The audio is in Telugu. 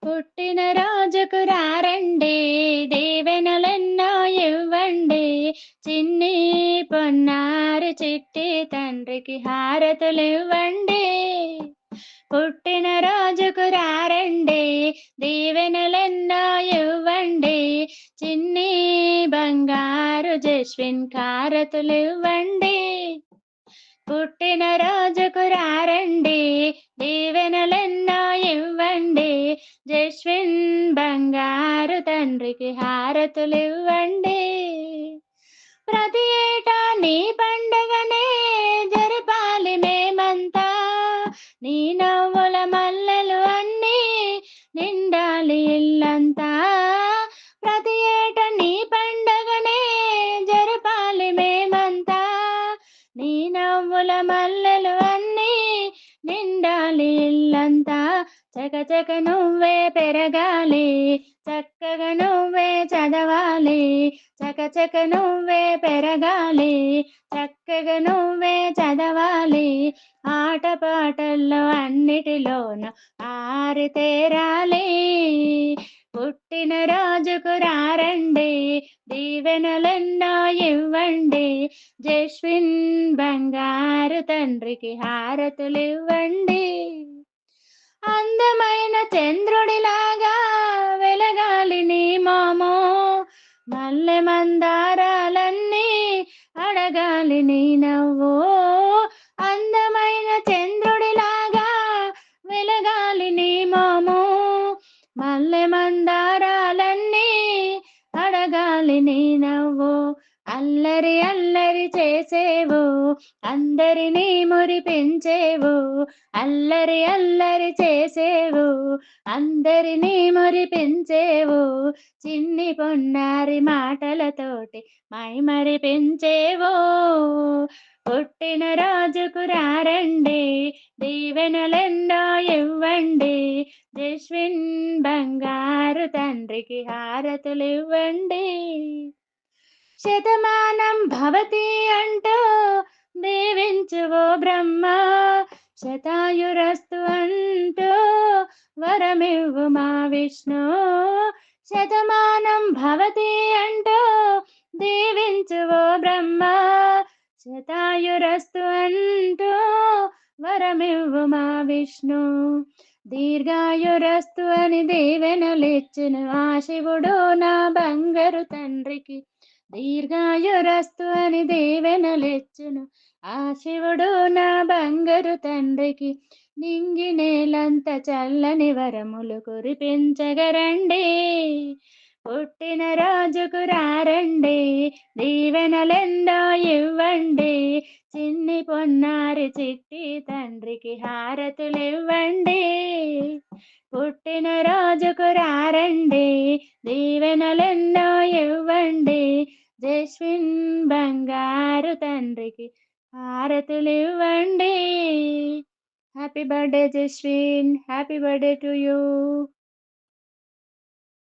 పుట్టిన రోజుకు రారండి, దీవెనలెన్నో ఇవ్వండి. చిన్ని పొన్నారి చిట్టి తండ్రికి హారతులివ్వండి. పుట్టిన రోజుకు రారండి, దీవెనలెన్నో ఇవ్వండి. చిన్ని బంగారు జస్విన్ హారతులివ్వండి. పుట్టిన రోజుకు రారండి, దీవెనలెన్నో ఇవ్వండి. జస్విన్ బంగారు తండ్రికి హారతులివ్వండి. ప్రతి ఏటా నీ పండగనే జరపాలి మేమంతా. నీ నవ్వుల మల్లెలు అన్నీ నిండాలి ఇల్లంతా. ప్రతి ఏటా నీ పండగనే జరపాలి మేమంతా. నీ నవ్వుల మల్లెలు అన్నీ నిండాలి ఇల్లంతా. చకచక నువ్వే పెరగాలి, చక్కగా నువ్వే చదవాలి. చకచక నువ్వే పెరగాలి, చక్కగా నువ్వే చదవాలి. ఆటపాటల్లో అన్నిటిలోనూ ఆరితేరాలి. పుట్టిన రోజుకు రారండి, దీవెనలెన్నో ఇవ్వండి. జస్విన్ బంగారు తండ్రికి హారతులివ్వండి. అందమైన చంద్రుడిలాగా వెలగాలి నీ మోము. మల్లె మందారాలన్నీ అడగాలి నీ నవ్వు. అందమైన చంద్రుడిలాగా వెలగాలి నీ మోము. మల్లె మందారాలన్నీ అడగాలి నీ నవ్వు. అల్లరి అల్లరి చేసేవు, అందరినీ మురిపించేవు. అల్లరి అల్లరి చేసేవు, అందరినీ మురిపించేవు. చిన్ని పొన్నారి మాటలతోటి మైమరిపించేవు. పుట్టిన రోజుకు రారండి, దీవెనలెన్నో ఇవ్వండి. జస్విన్ బంగారు తండ్రికి హారతులివ్వండి. శతమానం భవతి అంటూ దీవించువో బ్రహ్మ. శతాయురస్తు అంటూ వరమివ్వు మా విష్ణు. శతమానం భవతి అంటూ దీవించువో బ్రహ్మ. శతాయురస్తు అంటూ వరమివ్వు మా విష్ణు. దీర్ఘాయురస్తు అని దీవెనలిచ్చును ఆ శివుడు నా బంగారు తండ్రికి. దీర్ఘాయురస్తు అని దీవెనలిచ్చును ఆ శివుడు నా బంగారు తండ్రికి. నింగి నేలంత చల్లని వరములు కురిపించగరండి. పుట్టిన రోజుకు రారండి, దీవెనలెందో ఇవ్వండి. చిన్ని పొన్నారి చిట్టి తండ్రికి హారతులివ్వండి. పుట్టిన రోజుకు రారండి, దీవెనలెన్నో ఇవ్వండి. జస్విన్ బంగారు తండ్రికి హారతులివ్వండి. Happy birthday Jaswin, happy birthday to you.